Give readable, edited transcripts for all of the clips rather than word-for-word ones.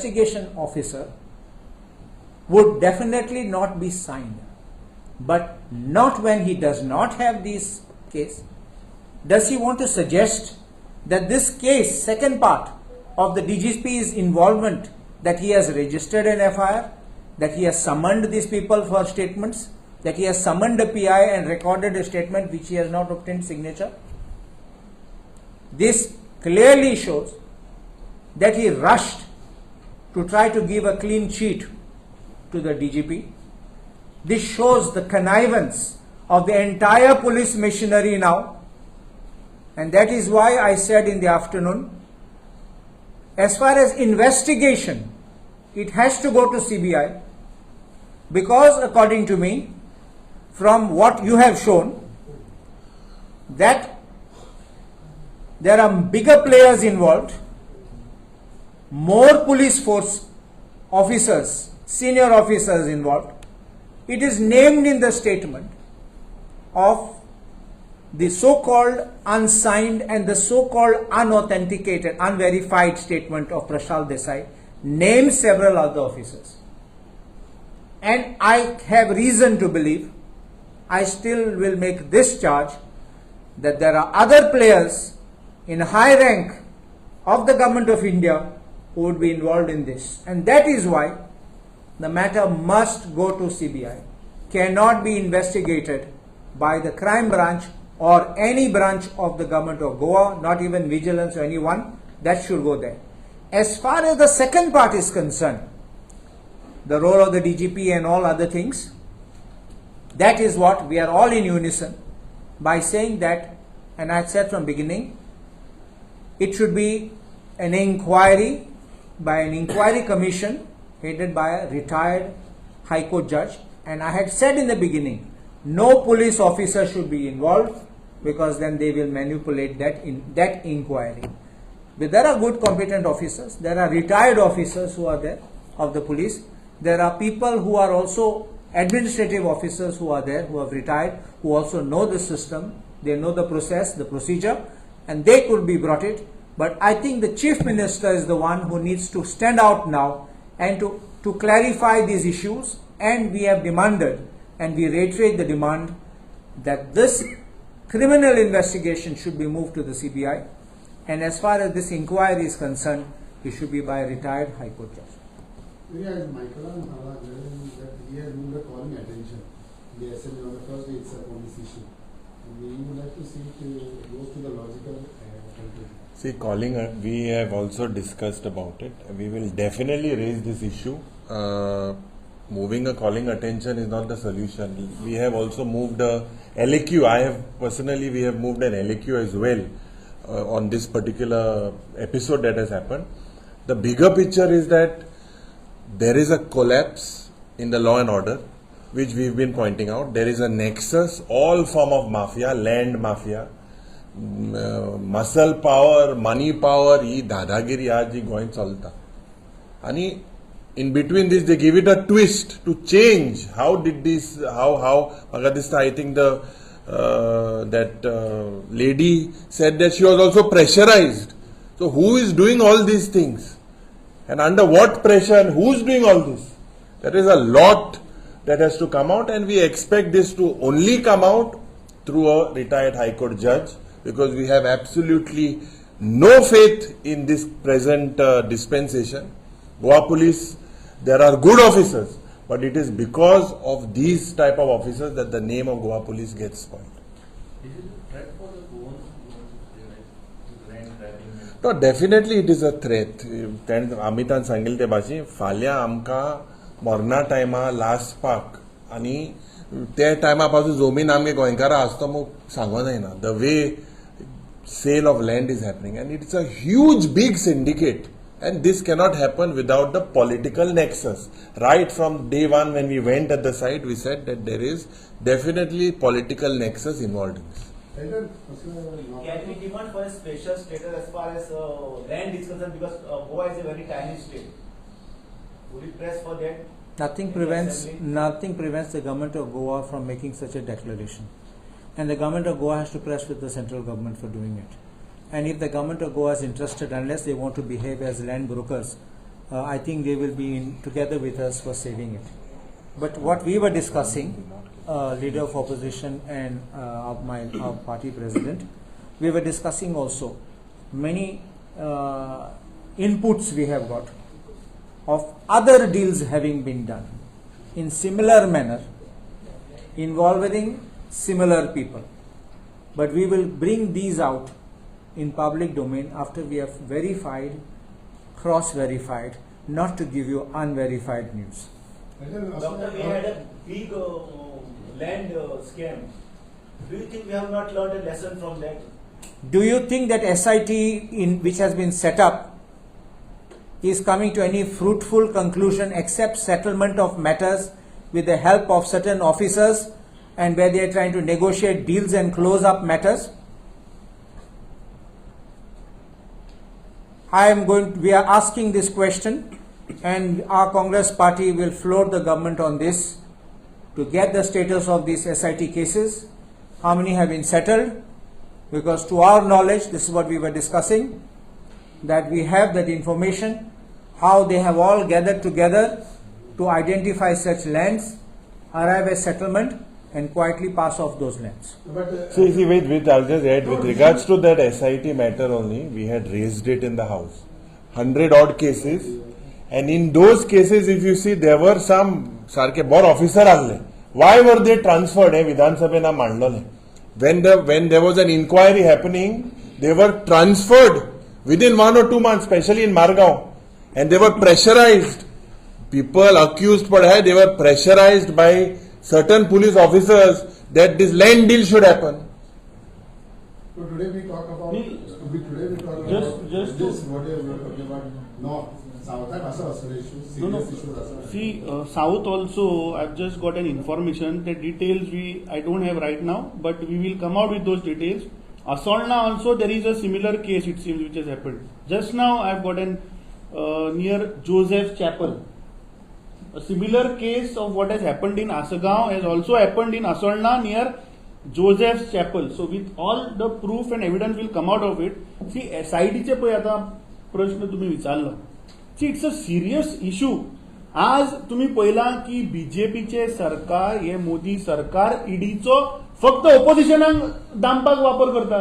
investigation officer would definitely not be signed. But not when he does not have this case. Does he want to suggest that this case, second part of the DGP's involvement, that he has registered an FIR, that he has summoned these people for statements, that he has summoned a PI and recorded a statement which he has not obtained signature? This clearly shows that he rushed to try to give a clean sheet to the DGP. This shows the connivance of the entire police machinery now, and that is why I said in the afternoon, as far as investigation, it has to go to CBI, because according to me, from what you have shown, that there are bigger players involved, more police force officers, senior officers involved. It is named in the statement of the so-called unsigned and the so-called unauthenticated, unverified statement of Prashal Desai, names several other officers. And I have reason to believe, I still will make this charge, that there are other players in high rank of the government of India who would be involved in this. And that is why the matter must go to CBI, cannot be investigated by the crime branch or any branch of the government of Goa, not even vigilance or anyone. That should go there. As far as the second part is concerned, the role of the DGP and all other things, that is what we are all in unison by saying that, and I said from beginning, it should be an inquiry by an inquiry commission headed by a retired High Court judge. And I had said in the beginning, no police officer should be involved, because then they will manipulate that inquiry. But there are good competent officers, there are retired officers who are there of the police, there are people who are also administrative officers who are there, who have retired, who also know the system, they know the process, the procedure, and they could be brought it. But I think the Chief Minister is the one who needs to stand out now and to clarify these issues. And we have demanded, and we reiterate the demand, that this criminal investigation should be moved to the CBI. And as far as this inquiry is concerned, it should be by a retired High Court judge. As Michael and Hala, that we have moved a calling attention. The assembly on the first day itself on this issue. And we would like to see it goes to the logical conclusion. See, calling, we have also discussed about it. We will definitely raise this issue. Moving a calling attention is not the solution. We have also moved a LAQ. We have moved an LAQ as well on this particular episode that has happened. The bigger picture is that there is a collapse in the law and order, which we've been pointing out. There is a nexus, all form of mafia, land mafia, muscle power, money power, ee dadagiri aaj going chalta. Ani in between this, they give it a twist to change. How did this? How? I think that lady said that she was also pressurized. So who is doing all these things, and under what pressure, and who is doing all this? There is a lot that has to come out, and we expect this to only come out through a retired High Court judge, because we have absolutely no faith in this present dispensation. Goa Police, there are good officers, but it is because of these type of officers that the name of Goa Police gets spoiled. Is it a threat for the Goans? No, definitely it is a threat. Amitan सांगिल ते भाशी फाल्या आमकां मरना टायमा last पाक आनी त्या टायमा पासून जमीन आमगे गोंयकारां आसता मग सांगो जायना. The way sale of land is happening, and it's a huge big syndicate. And this cannot happen without the political nexus. Right from day one when we went at the site, we said that there is definitely political nexus involved in this. Can we demand for a special status as far as land is concerned, because Goa is a very tiny state? Would you press for that? Nothing prevents the government of Goa from making such a declaration. And the government of Goa has to press with the central government for doing it. And if the government of Goa is interested, unless they want to behave as land brokers, I think they will be together with us for saving it. But what we were discussing, leader of opposition and our party president, we were discussing also many inputs we have got of other deals having been done in similar manner, involving similar people. But we will bring these out in public domain after we have verified, cross-verified, not to give you unverified news. Doctor, we had a big land scam. Do you think we have not learned a lesson from that? Do you think that SIT which has been set up is coming to any fruitful conclusion except settlement of matters with the help of certain officers and where they are trying to negotiate deals and close up matters? We are asking this question, and our Congress party will floor the government on this to get the status of these SIT cases, how many have been settled, because to our knowledge, this is what we were discussing, that we have that information, how they have all gathered together to identify such lands, arrive at settlement and quietly pass off those lands. See, wait, I'll just add, with regards to that SIT matter only, we had raised it in the House. 100 odd cases, and in those cases, if you see, there were some sarke bor officer alle. Why were they transferred? Vidhan Sabha na mandlo ne. When there was an inquiry happening, they were transferred within 1 or 2 months, especially in Margao, and they were pressurized. People accused, they were pressurized by certain police officers that this land deal should happen. So today we talk about Just this, what you are talking about, north, south, and also issues, serious issues also. See, south also, I've just got an information. The details I don't have right now, but we will come out with those details. Asolna also, there is a similar case, it seems, which has happened. Just now I've gotten near Joseph Chapel. A similar case of what has happened in assagao has also happened in Asolna near Joseph's Chapel. So with all the proof and evidence will come out of it. See, SIT चे पय आता प्रश्न तुम्ही विचारला. See, it's a serious issue. आज तुम्ही पहिला की बीजेपीचे सरकार, हे मोदी सरकार ईडीचो फक्त ऑपोजिशनाक दामपाक वापर करता.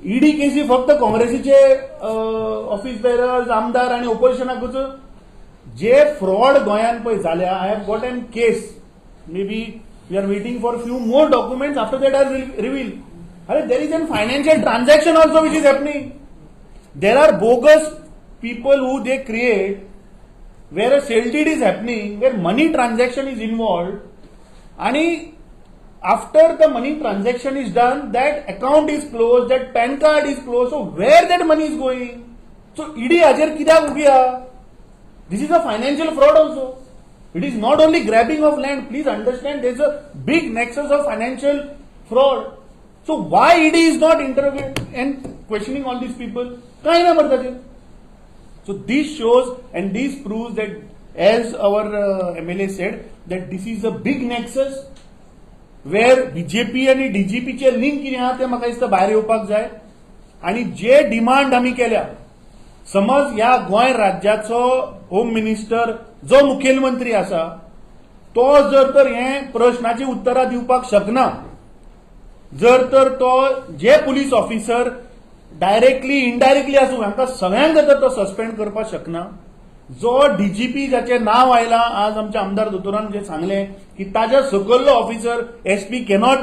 ईडी केसी फक्त काँग्रेसीचे ऑफिस बेरर्स, आमदार आणि ऑपोजिशनाकूच जे फ्रॉड गोंयान पळय जाल्या. I have got an case. May be we are waiting for few more documents after that are reveal. अरे there is an financial transaction also which is happening. There are bogus people who they create where a sale deed is happening, where money transaction is involved, and after the money transaction is done, that account is closed, that PAN card is closed. So where that money is going? So ED hajar kidak ugiya? This is a financial fraud also. It is not only grabbing of land. Please understand, there is a big nexus of financial fraud. So why ED is not interrogating and questioning all these people? Kahi na barta je. So this shows and this proves that, as our MLA said, that this is a big nexus where BJP आणि DGP चे link कितें आहा ते म्हाका दिसता भायर येवपाक जाय. आणि जे डिमांड आमी केल्या, समज ह्या गोंय राज्याचो होम मिनिस्टर जो मुखेलमंत्री आसा तो जर तर हे प्रश्नाची उत्तरां दिवपाक शकना, जर तर तो जे पुलीस ऑफिसर डायरेक्टली इनडायरेक्टली आसूं हांकां सगळ्यांक जर तो सस्पेंड करपाक शकना, जो डीजीपी जाचे नाव आयला आज आमच्या आमदार दोतोरान जे सांगले की ताज्या सकयल्लो officer SP cannot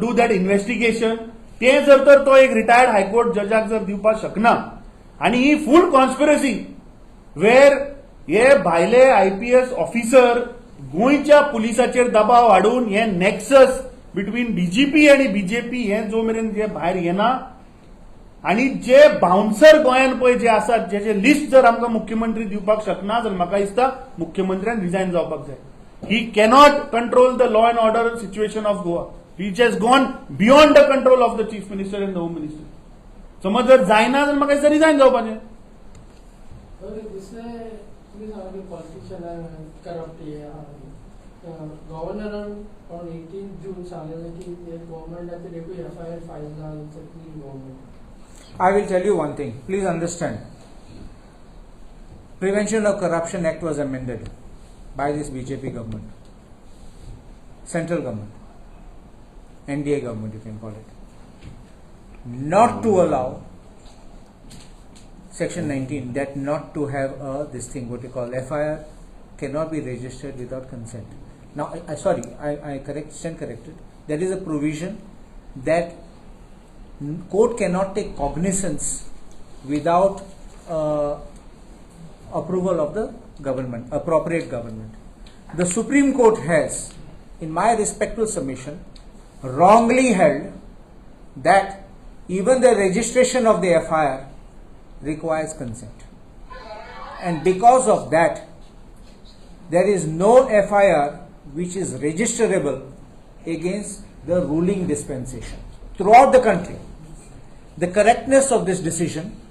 do that investigation, ते जर तर तो एक रिटायर्ड हायकोर्ट जजाक जर दिवपाक शकना, आणि ही फूल कॉन्स्पिरसी वेर हे भायले आयपीएस ऑफिसर गोंयच्या पुलिसाचेर दबाव हाडून हे नेक्सस बिटवीन डीजीपी आणि बीजेपी हे जो मेरेन जे भायर येना, आणि जे बाउन्सर गोंयान पळय जे आसात जे लिस्ट जर आमकां मुख्यमंत्री दिवपाक शकना जाल्यार म्हाका दिसता मुख्यमंत्र्यान रिजायन जावपाक जाय. ही cannot control the law and order situation of Goa. Which has gone beyond the control of the chief minister and the home minister. समज जर जायना जाल्यार म्हाका दिसता रिजायन जावपाचें. Governor on 18th June सांगलें की गवर्नमेंटाचेर देखून FIR फायल जावन clean government. I will tell you one thing. Please understand. Prevention of Corruption Act was amended by this BJP government, central government, NDA government you can call it, not to allow section 19, that not to have this thing what you call FIR cannot be registered without consent. Now I stand corrected. There is a provision that court cannot take cognizance without approval of the government, appropriate government. The Supreme Court has, in my respectful submission, wrongly held that even the registration of the FIR requires consent. And because of that, there is no FIR which is registerable against the ruling dispensation throughout the country. The correctness of this decision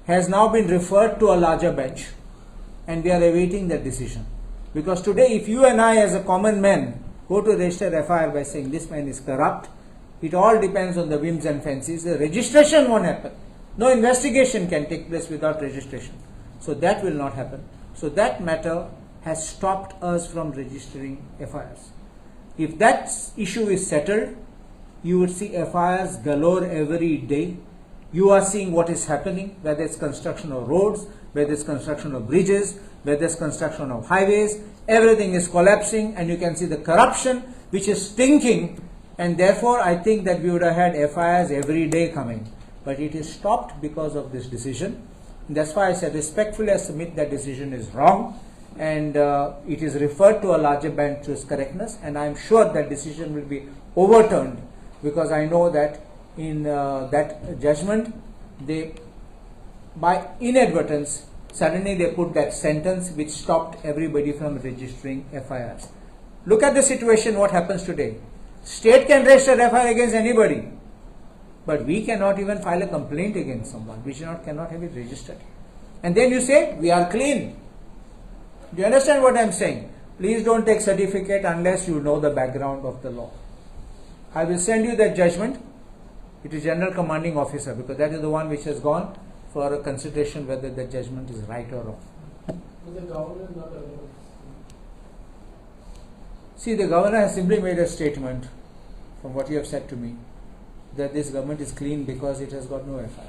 has now been referred to a larger bench, and we are awaiting that decision. Because today, if you and I as a common man go to register FIR by saying this man is corrupt, it all depends on the whims and fancies. The registration won't happen. No investigation can take place without registration. So that will not happen. So that matter has stopped us from registering FIRs. If that issue is settled, you would see FIRs galore every day. You are seeing what is happening, whether it's construction of roads, whether it's construction of bridges, whether it's construction of highways, everything is collapsing, and you can see the corruption which is stinking, and therefore I think that we would have had FIRs every day coming. But it is stopped because of this decision. And that's why I said respectfully I submit that decision is wrong, and it is referred to a larger bench to its correctness, and I am sure that decision will be overturned, because I know that in that judgment, they, by inadvertence, suddenly they put that sentence which stopped everybody from registering FIRs. Look at the situation, what happens today. State can register FIR against anybody, but we cannot even file a complaint against someone. We cannot have it registered. And then you say, we are clean. Do you understand what I am saying? Please don't take certificate unless you know the background of the law. I will send you that judgment. It is General Commanding Officer, because that is the one which has gone for a consideration whether the judgment is right or wrong. But the governor is not available. See, the governor has simply made a statement, from what you have said to me, that this government is clean because it has got no FIR.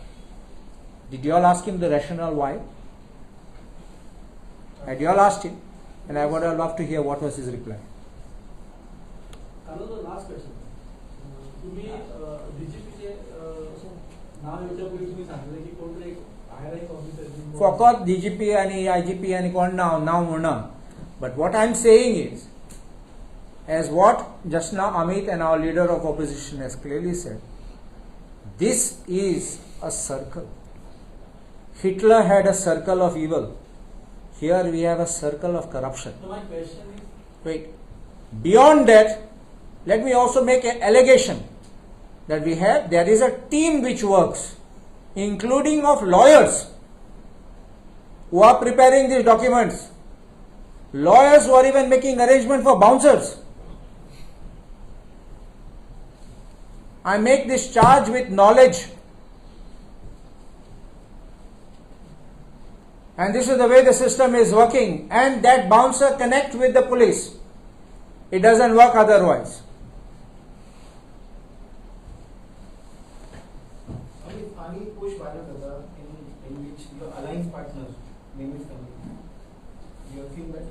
Did you all ask him the rationale why? Had you all asked him? And I would have loved to hear what was his reply. Carlos, the last question. तुम्ही DGPचे नाव याच्यापूर्वी तुम्ही सांगितलं की कोणतरी एक officer For course, DGP and IGP and कोण now म्हणा. But what I am saying is, as what just now Amit and our leader of opposition has clearly said, this is a circle. Hitler had a circle of evil. Here we have a circle of corruption. So my question is, Wait. Beyond that, let me also make an allegation that there is a team which works, including of lawyers who are preparing these documents. Lawyers who are even making arrangement for bouncers. I make this charge with knowledge. And this is the way the system is working. And that bouncer connects with the police. It doesn't work otherwise. Any push Bharat in which your alliance partners name is coming. You have seen that?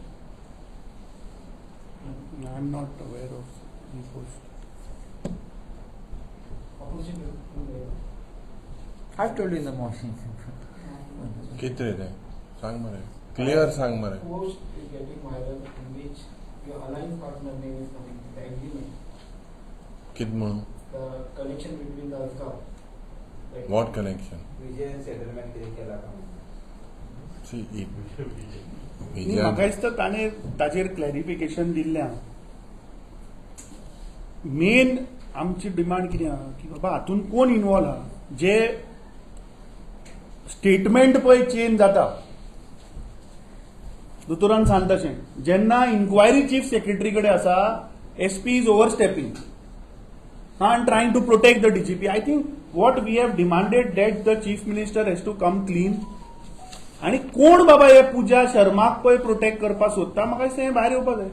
I am not aware of the post. Opposition. I've told you in the morning. कितने थे सांग मरे clear सांग मरे Post is getting viral in which your alliance partner name is coming. The agreement. कित म्हणून The connection between the assagao. what connection see म्हाकाच तर ताणें ताचेर क्लॅरिफिकेशन दिल्लें मेन आमची डिमांड कितें आहा की बाबा हातून कोण इन्वॉल्व आहा जे स्टेटमेंट पळय चेंज जाता दोतोरान सांगता तशें जेन्ना इन्क्वायरी चीफ सेक्रेटरी कडेन आसा SP is overstepping and trying to protect the DGP. I think what we have demanded that the Chief Minister has to come clean आणि कोण बाबा हे पूजा शर्माक पळय प्रोटेक्ट करपाक सोदता म्हाका दिसता हें भायर येवपाक जाय.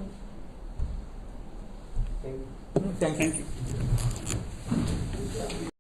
Thank you. थँक्यू.